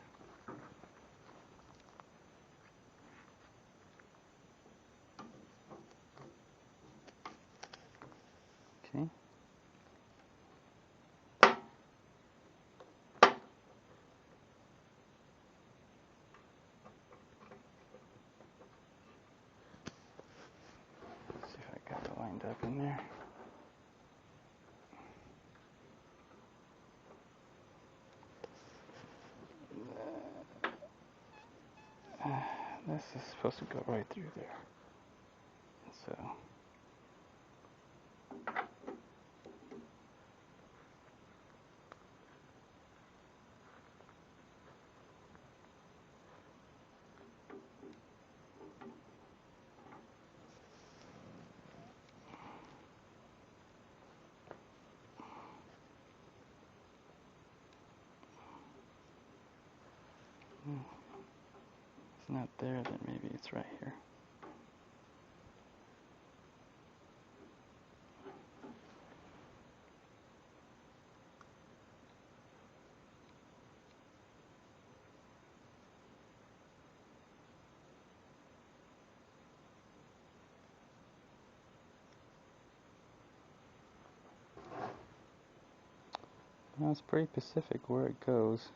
okay. Let's see if I got it lined up in there. This is supposed to go right through there. So it's not there, then maybe it's right here. Well, it's pretty specific where it goes.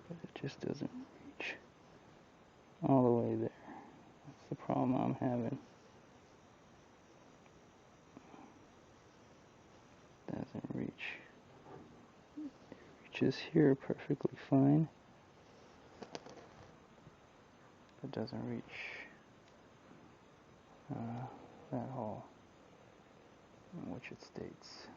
But it just doesn't reach all the way there. That's the problem I'm having. Doesn't reach. It reaches here perfectly fine, but doesn't reach that hole in which it states.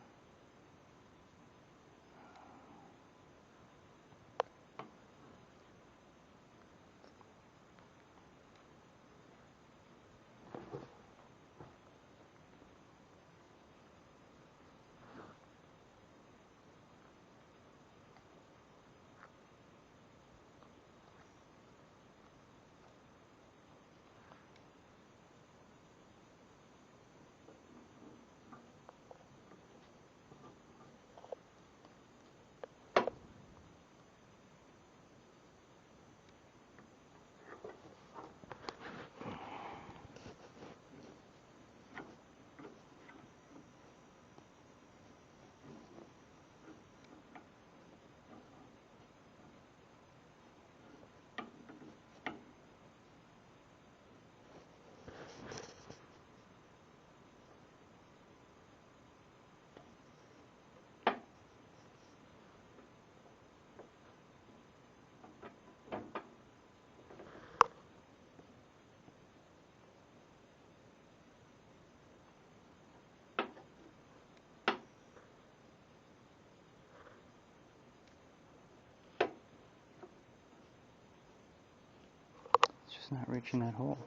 It's just not reaching that hole.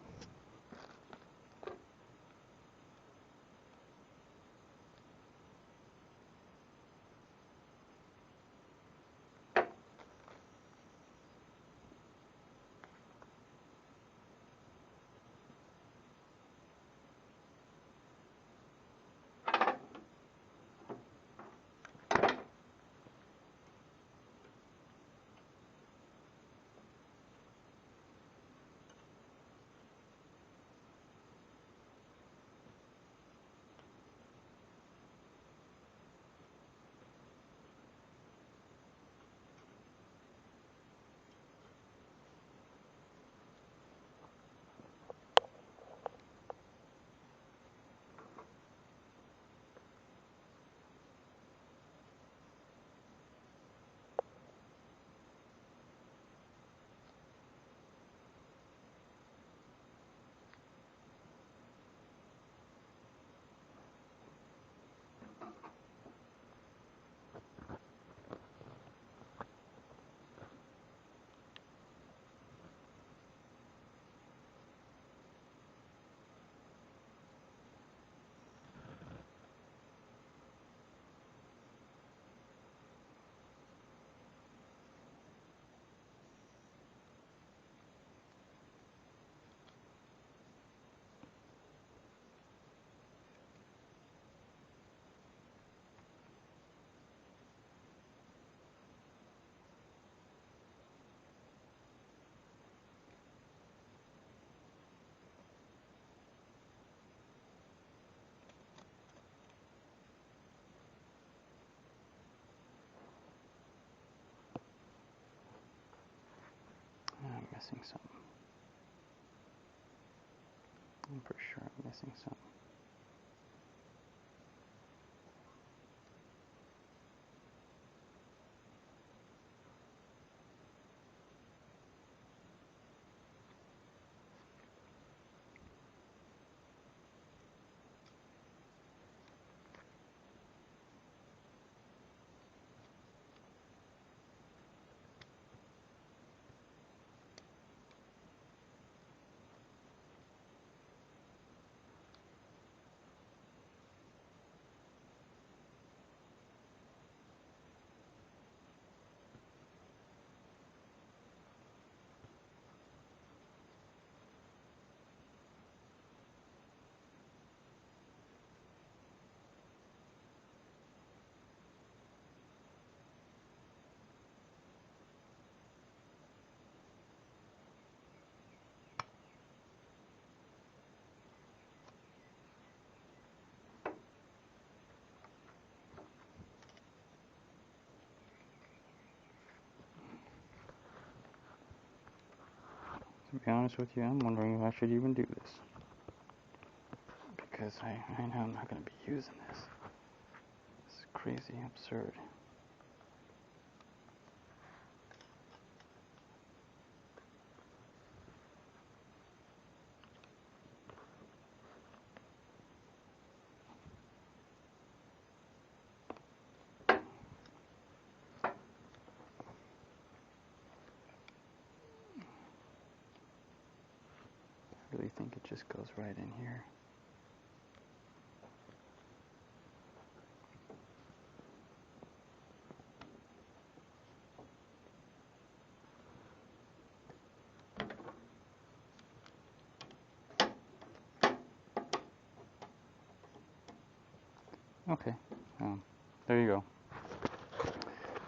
missing something. I'm pretty sure I'm missing something. To be honest with you, I'm wondering if I should even do this. Because I know I'm not going to be using this. It's crazy, absurd. I really think it just goes right in here. Okay, there you go.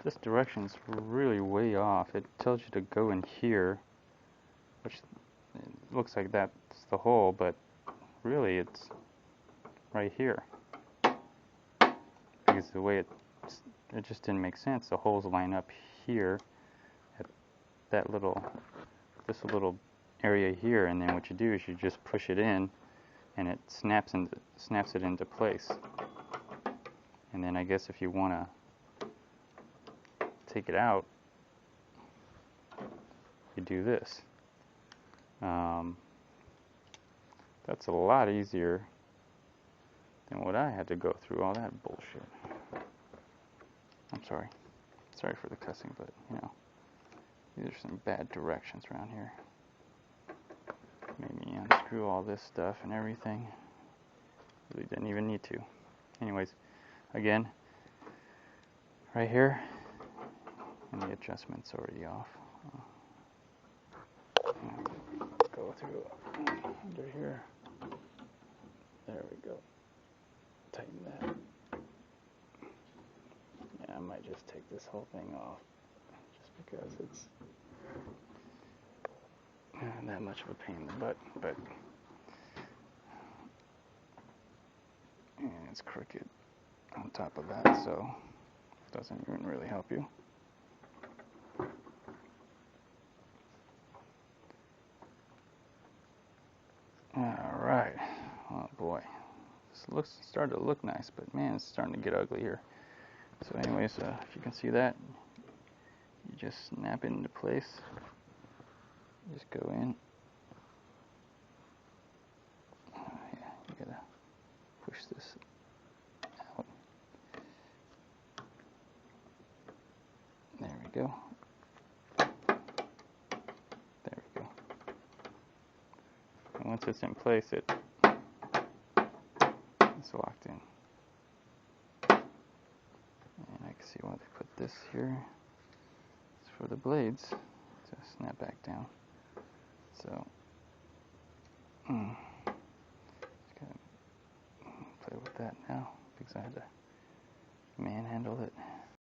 This direction's really way off. It tells you to go in here, which it looks like that's the hole, but really it's right here. Because the way it just didn't make sense. The holes line up here at this little area here, and then what you do is you just push it in, and it snaps it into place. And then I guess if you want to take it out, you do this. That's a lot easier than what I had to go through, all that bullshit. I'm sorry. Sorry for the cussing, but, you know, these are some bad directions around here. Made me unscrew all this stuff and everything. Really didn't even need to. Anyways, again, right here, and the adjustment's already off. Go through under here. There we go. Tighten that. Yeah, I might just take this whole thing off, just because it's not that much of a pain in the butt, but and it's crooked on top of that, so it doesn't even really help you. Alright, oh boy, this started to look nice, but man, it's starting to get ugly here. So anyways, if you can see that, you just snap it into place. Just go in. Yeah, you gotta push this out. There we go. There we go. And once it's in place, it's locked in. And I can see why they put this here. It's for the blades to snap back down. So, just gotta play with that now because I had to manhandle it.